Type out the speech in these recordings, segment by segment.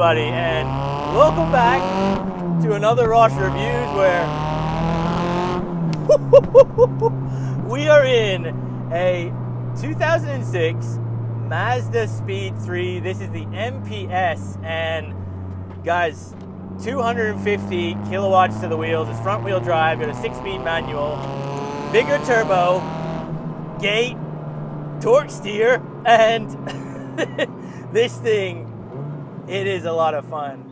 everybody, and welcome back to another Rosh Reviews where we are in a 2006 Mazda Speed 3. This is the MPS, and guys, 250 kilowatts to the wheels. It's front wheel drive, got a 6-speed manual, bigger turbo, gate, torque steer, and this thing, it is a lot of fun.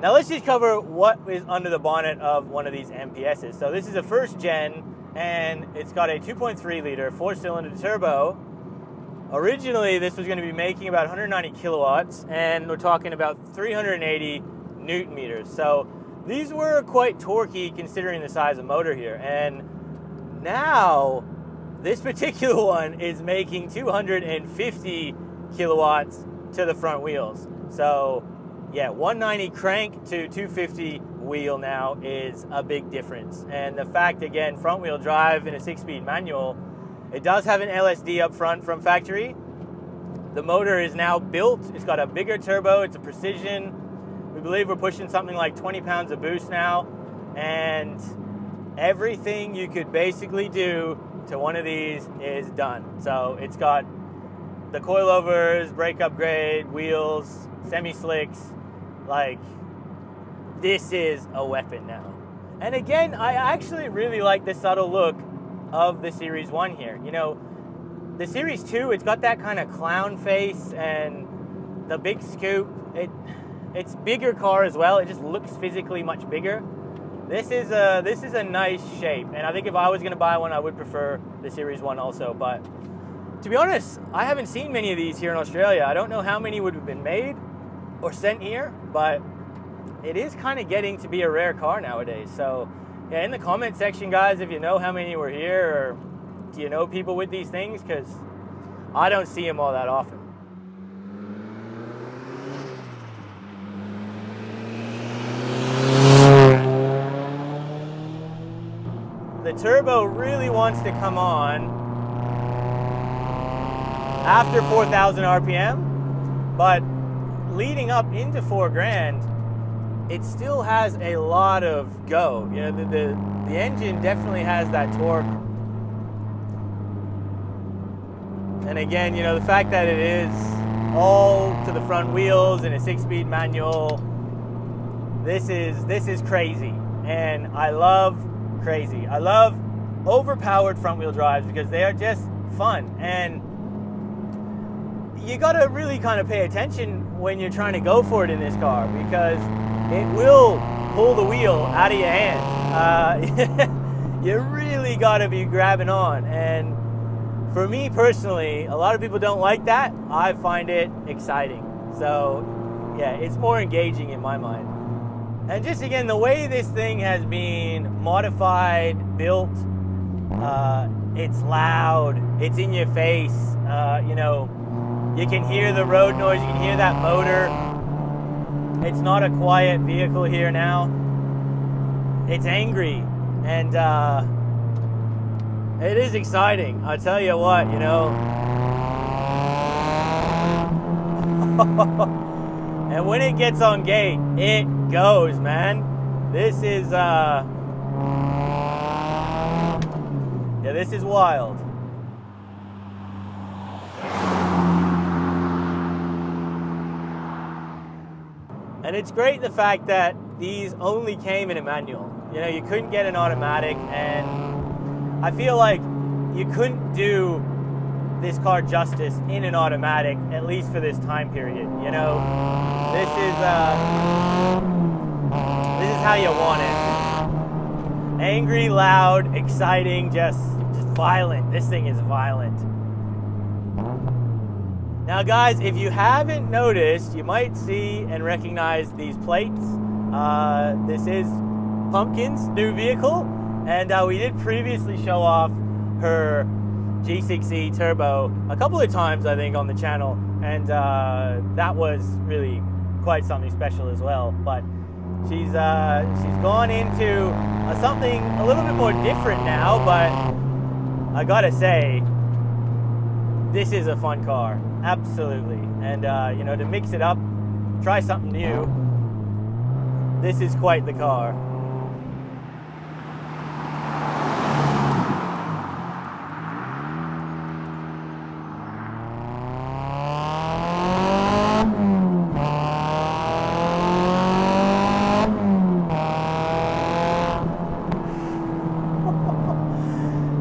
Now let's just cover what is under the bonnet of one of these MPSs. So this is a first gen, and it's got a 2.3 liter 4-cylinder turbo. Originally this was going to be making about 190 kilowatts, and we're talking about 380 newton meters. So these were quite torquey considering the size of motor here. And now this particular one is making 250 kilowatts to the front wheels. So yeah, 190 crank to 250 wheel now is a big difference. And the fact, again, front wheel drive in a 6-speed manual, it does have an LSD up front from factory. The motor is now built. It's got a bigger turbo. It's a precision. We believe we're pushing something like 20 pounds of boost now. And everything you could basically do to one of these is done. So it's got the coilovers, brake upgrade, wheels, semi-slicks. Like, this is a weapon now. And again, I actually really like the subtle look of the Series 1 here. You know, the Series 2, it's got that kind of clown face and the big scoop. It's bigger car as well. It just looks physically much bigger. This is a nice shape, and I think if I was going to buy one, I would prefer the Series 1 also. But to be honest, I haven't seen many of these here in Australia. I don't know how many would have been made or sent here, but it is kind of getting to be a rare car nowadays. So yeah, in the comment section, guys, if you know how many were here, or do you know people with these things, because I don't see them all that often. The turbo really wants to come on after 4,000 RPM, but leading up into $4,000, it still has a lot of go. You know, the engine definitely has that torque. And again, you know, the fact that it is all to the front wheels in a 6-speed manual, this is crazy. And I love crazy. I love overpowered front wheel drives because they are just fun. And you got to really kind of pay attention when you're trying to go for it in this car, because it will pull the wheel out of your hand. You really got to be grabbing on. And for me personally, a lot of people don't like that. I find it exciting. So yeah, it's more engaging in my mind. And just again, the way this thing has been modified, built, it's loud, it's in your face, you know, you can hear the road noise, you can hear that motor. It's not a quiet vehicle here now. It's angry, and it is exciting. I'll tell you what, you know. And when it gets on gate, it goes, man. This is, yeah, this is wild. And it's great the fact that these only came in a manual. You know, you couldn't get an automatic, and I feel like you couldn't do this car justice in an automatic, at least for this time period. You know, this is how you want it. Angry, loud, exciting, just violent. This thing is violent. Now guys, if you haven't noticed, you might see and recognize these plates. This is Pumpkin's new vehicle, and we did previously show off her G6E turbo a couple of times, I think, on the channel, and that was really quite something special as well. But she's gone into something a little bit more different now, but I gotta say, this is a fun car, absolutely. And you know, to mix it up, try something new, this is quite the car.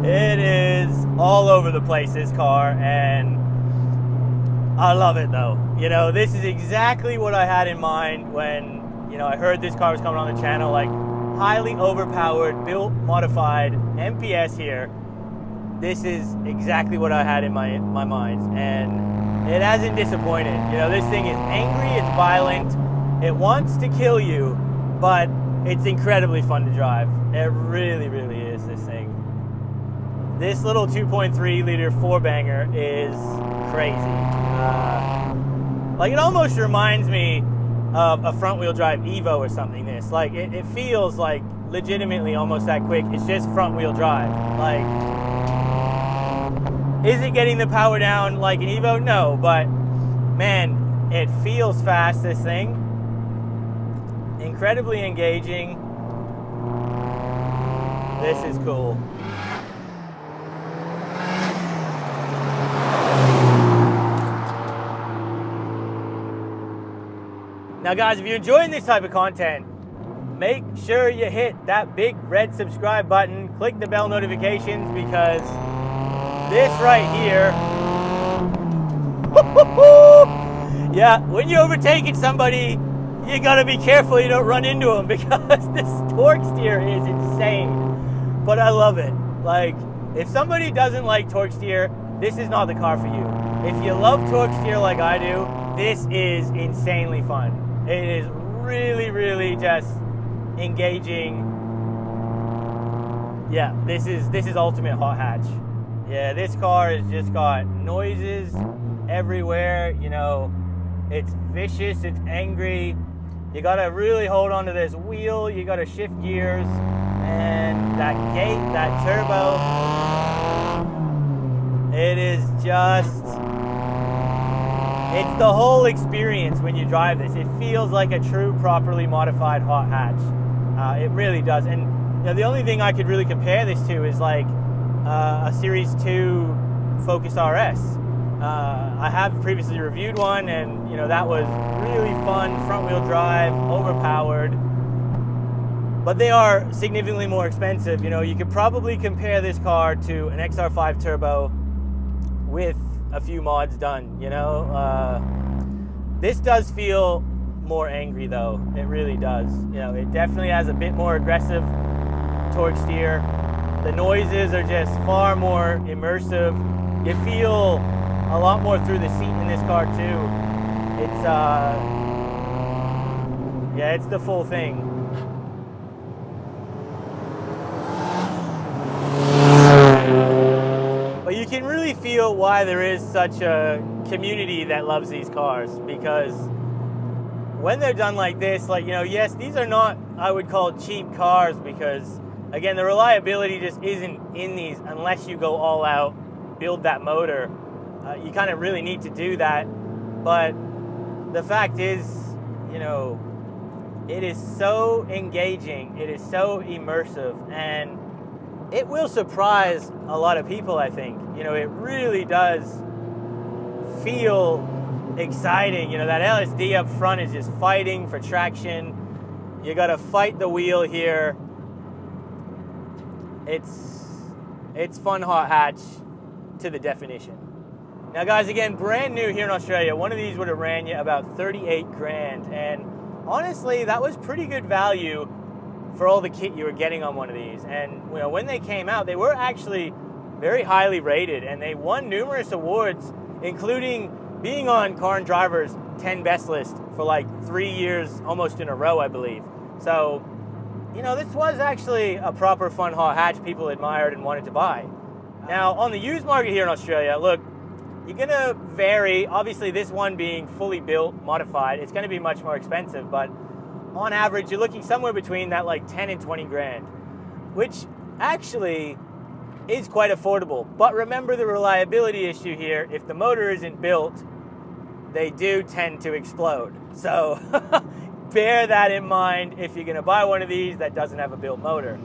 It is all over the place, this car, and I love it though. You know, this is exactly what I had in mind when, you know, I heard this car was coming on the channel, like highly overpowered, built, modified MPS here. This is exactly what I had in my mind, and it hasn't disappointed. You know, this thing is angry, it's violent, it wants to kill you, but it's incredibly fun to drive. It really, really is, this thing. This little 2.3 liter four banger is crazy. Like, it almost reminds me of a front wheel drive Evo or something. This, like, it feels like legitimately almost that quick. It's just front wheel drive. Like, is it getting the power down like an Evo? No, but man, it feels fast, this thing. Incredibly engaging. This is cool. Now guys, if you're enjoying this type of content, make sure you hit that big red subscribe button, click the bell notifications, because this right here, yeah, when you're overtaking somebody, you gotta be careful you don't run into them, because this torque steer is insane. But I love it. Like, if somebody doesn't like torque steer, this is not the car for you. If you love torque steer like I do, this is insanely fun. It is really, really just engaging. Yeah, this is ultimate hot hatch. Yeah, this car has just got noises everywhere. You know, it's vicious, it's angry. You gotta really hold on to this wheel. You gotta shift gears, and that gate, that turbo. It is just, it's the whole experience when you drive this. It feels like a true, properly modified hot hatch. It really does. And you know, the only thing I could really compare this to is like a Series 2 Focus RS. I have previously reviewed one, and you know, that was really fun, front wheel drive, overpowered. But they are significantly more expensive. You know, you could probably compare this car to an XR5 Turbo with a few mods done, you know. This does feel more angry though, it really does. You know, it definitely has a bit more aggressive torque steer. The noises are just far more immersive. You feel a lot more through the seat in this car too. It's yeah, it's the full thing. But you can really feel why there is such a community that loves these cars, because when they're done like this, like, you know, yes, these are not, I would call, cheap cars, because again, the reliability just isn't in these unless you go all out, build that motor. You kind of really need to do that. But the fact is, you know, it is so engaging, it is so immersive, and it will surprise a lot of people, I think. You know, it really does feel exciting. You know, that LSD up front is just fighting for traction. You gotta fight the wheel here. It's fun hot hatch to the definition. Now guys, again, brand new here in Australia, one of these would have ran you about 38 grand. And honestly, that was pretty good value for all the kit you were getting on one of these. And you know, when they came out, they were actually very highly rated, and they won numerous awards, including being on Car and Driver's 10 best list for like 3 years almost in a row, I believe. So, you know, this was actually a proper fun hot hatch people admired and wanted to buy. Now, on the used market here in Australia, look, you're gonna vary. Obviously, this one being fully built, modified, it's gonna be much more expensive, but on average, you're looking somewhere between that like 10 and 20 grand, which actually is quite affordable. But remember the reliability issue here. If the motor isn't built, they do tend to explode. So bear that in mind if you're gonna buy one of these that doesn't have a built motor.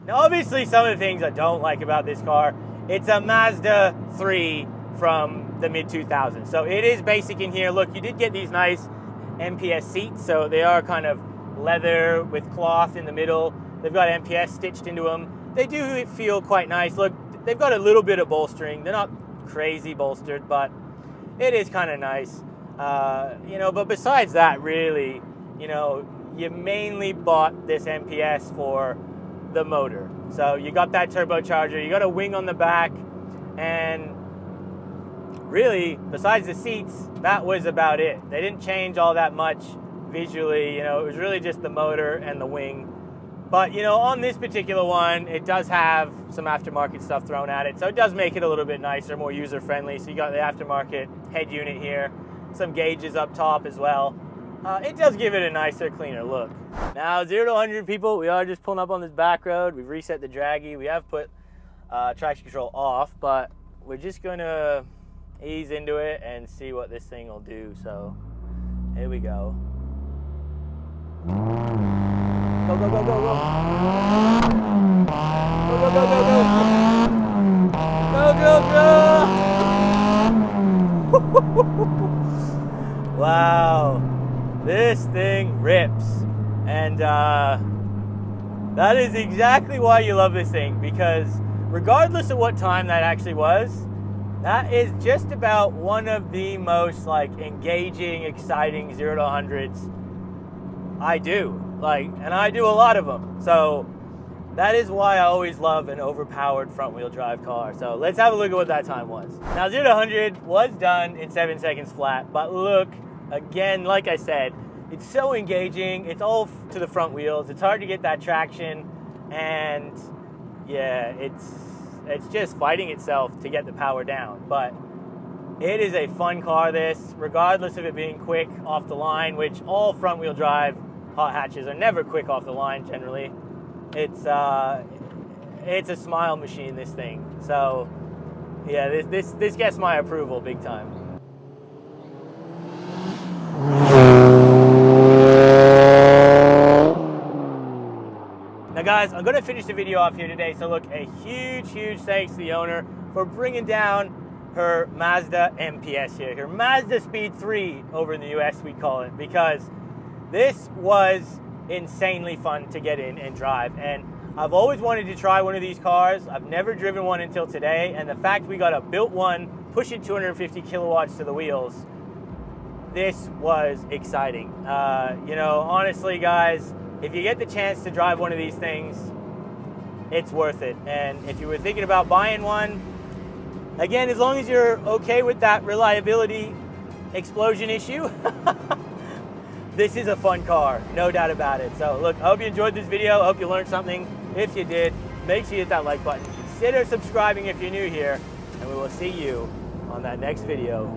Now obviously some of the things I don't like about this car, it's a Mazda 3 from the mid-2000s. So it is basic in here. Look, you did get these nice MPS seats, so they are kind of leather with cloth in the middle. They've got MPS stitched into them. They do feel quite nice. Look, they've got a little bit of bolstering. They're not crazy bolstered, but it is kind of nice. You know, but besides that, really, you know, you mainly bought this MPS for the motor. So you got that turbocharger, you got a wing on the back, and really, besides the seats, that was about it. They didn't change all that much visually, you know, it was really just the motor and the wing. But, you know, on this particular one, it does have some aftermarket stuff thrown at it, so it does make it a little bit nicer, more user-friendly. So you got the aftermarket head unit here, some gauges up top as well. It does give it a nicer, cleaner look. Now, 0 to 100 people, we are just pulling up on this back road. We've reset the draggy. We have put traction control off, but we're just gonna ease into it and see what this thing will do. So here we go. Go, go, go, go, go. Go, go, go, go, go. Go, go, go. Wow, this thing rips. And that is exactly why you love this thing, because regardless of what time that actually was, that is just about one of the most like engaging, exciting 0 to 100s I do. Like, and I do a lot of them. So that is why I always love an overpowered front wheel drive car. So let's have a look at what that time was. Now 0 to 100 was done in 7 seconds flat, but look, again, like I said, it's so engaging. It's all to the front wheels. It's hard to get that traction, and yeah, it's just fighting itself to get the power down. But it is a fun car, this, regardless of it being quick off the line, which all front wheel drive hot hatches are never quick off the line generally. It's a smile machine, this thing. So yeah, this gets my approval big time. Now guys, I'm going to finish the video off here today. So look, a huge thanks to the owner for bringing down her Mazda MPS here. Her Mazda Speed 3 over in the US, we call it, because this was insanely fun to get in and drive. And I've always wanted to try one of these cars. I've never driven one until today. And the fact we got a built one, pushing 250 kilowatts to the wheels, this was exciting. You know, honestly guys, if you get the chance to drive one of these things, it's worth it. And if you were thinking about buying one, again, as long as you're okay with that reliability explosion issue, this is a fun car, no doubt about it. So look, I hope you enjoyed this video. I hope you learned something. If you did, make sure you hit that like button. Consider subscribing if you're new here, and we will see you on that next video.